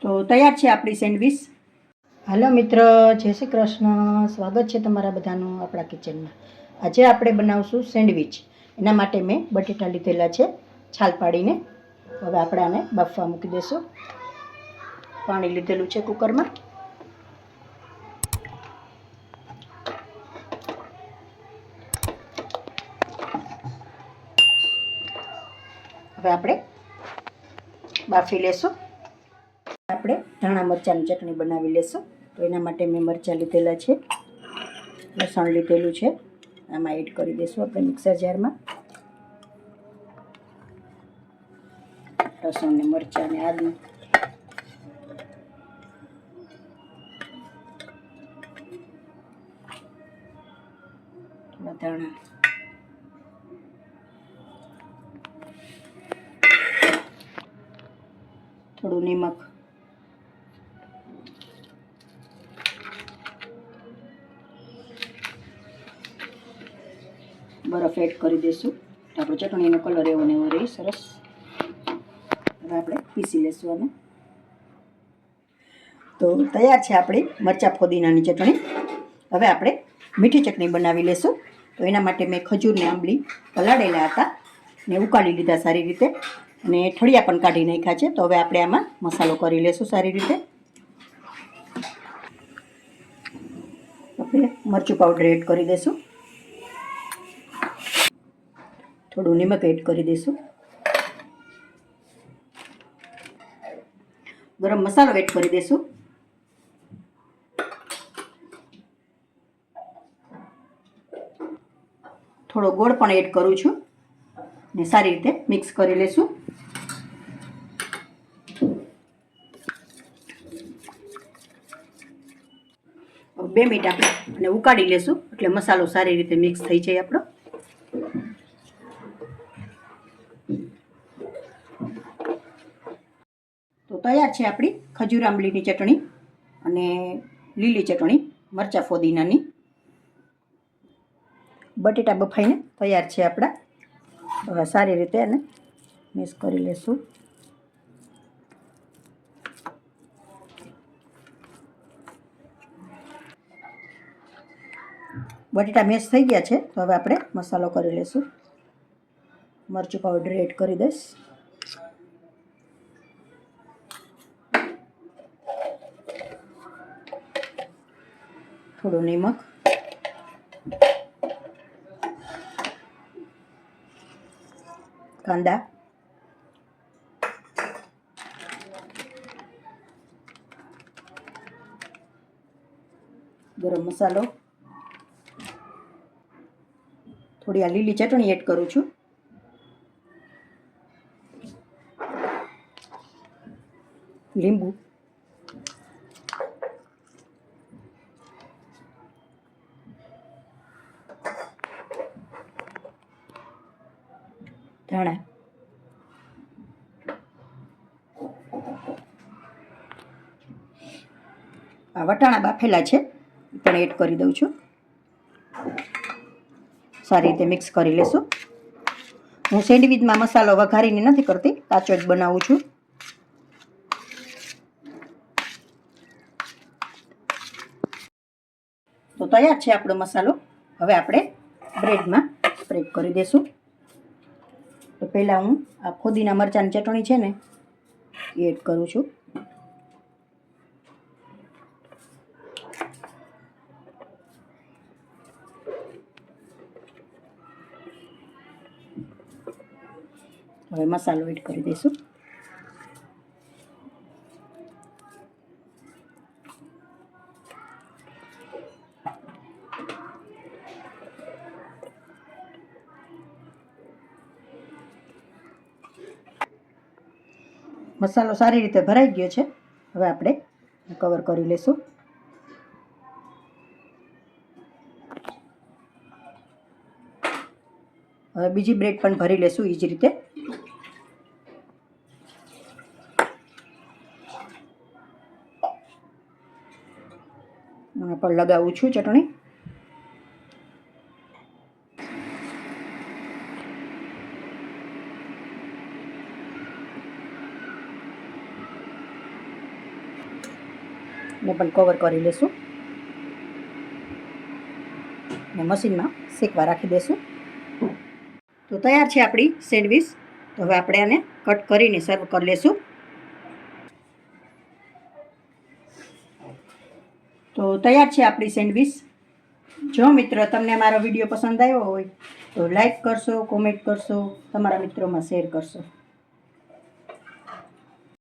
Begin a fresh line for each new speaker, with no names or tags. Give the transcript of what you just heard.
તો તૈયાર છે આપણી સેન્ડવિચ। હાલો મિત્ર, જય શ્રી કૃષ્ણ। સ્વાગત છે તમારા બધાનું આપણા કિચનમાં। આજે આપણે બનાવશું સેન્ડવિચ। એના માટે મેં બટેટા લીધેલા છે છાલ પાડીને। હવે આપણે આને બાફવા મૂકી દઈશું। પાણી લીધેલું છે કુકરમાં। હવે આપણે બાફી લેશું। આપણે ધાણા મરચાંની ચટણી બનાવી લેશું। તો એના માટે મેં મરચાં લીધેલા છે, લસણ લીધેલું છે, આમાં એડ કરી દઈશું આપણે મિક્સર જારમાં। લસણ ને મરચાં ને આદુ, થોડા ધાણા, થોડું નિમક, બરફ એડ કરી દઈશું। આપણો ચટણીનો કલર એવો ને એવો રહે સરસ। હવે આપણે પીસી લઈશું આને। તો તૈયાર છે આપણી મરચાં ફોદીનાની ચટણી। હવે આપણે મીઠી ચટણી બનાવી લઈશું। તો એના માટે મેં ખજૂરને આંબલી પલાળેલા હતા ને ઉકાળી લીધા સારી રીતે, અને ઠળિયા પણ કાઢી નાખ્યા છે। તો હવે આપણે આમાં મસાલો કરી લઈશું સારી રીતે। આપણે મરચું પાવડર એડ કરી દઈશું, થોડું નિમક એડ કરી દઈશું, ગરમ મસાલો એડ કરી દઈશું, થોડો ગોળ પણ એડ કરું છું ને સારી રીતે મિક્સ કરી લેશું। બે મિનિટ આપણે ઉકાળી લેશું એટલે મસાલો સારી રીતે મિક્સ થઈ જાય આપણો। તો તૈયાર છે આપણી ખજૂર આંબલીની ચટણી અને લીલી ચટણી મરચાં ફોદીનાની। બટેટા બફાઈને તૈયાર છે આપણા। હવે સારી રીતે એને મિક્સ કરી લેશું। બટેટા મેશ થઈ ગયા છે, તો હવે આપણે મસાલો કરી લઈશું। મરચું પાવડર એડ કરી દઈશ, થોડું નિમક, કાંદા, ગરમ મસાલો, થોડી આ લીલી ચટણી એડ કરું છું, લીંબુ, ધાણા, આ વટાણા બાફેલા છે પણ એડ કરી દઉં છું। સારી રીતે મિક્સ કરી લેશું। હું સેન્ડવિચમાં મસાલો વઘારીને નથી કરતી, કાચો જ બનાવું છું। તો તૈયાર છે આપણો મસાલો। હવે આપણે બ્રેડમાં સ્પ્રેડ કરી દઈશું। તો પહેલાં હું આ ફોદીના મરચાંની ચટણી છે ને એ એડ કરું છું। હવે મસાલો એડ કરી દઈશું। મસાલો સારી રીતે ભરાઈ ગયો છે। હવે આપણે કવર કરી લઈશું। હવે બીજી બ્રેડ પણ ભરી લેશું એ જ રીતે। આના પર લગાવું છું ચટણી। ને પણ કવર કરી લેશું ને મશીનમાં શેકવા રાખી દેશું. તો તૈયાર છે આપણી સેન્ડવીચ. તો હવે આપણે આને કટ કરીને સર્વ કરી લેશું. તો તૈયાર છે આપણી સેન્ડવીચ. જો મિત્ર તમને મારો વિડીયો પસંદ આવ્યો હોય તો લાઈક કરશો, કોમેન્ટ કરશો, તમારા મિત્રોમાં શેર કરશો.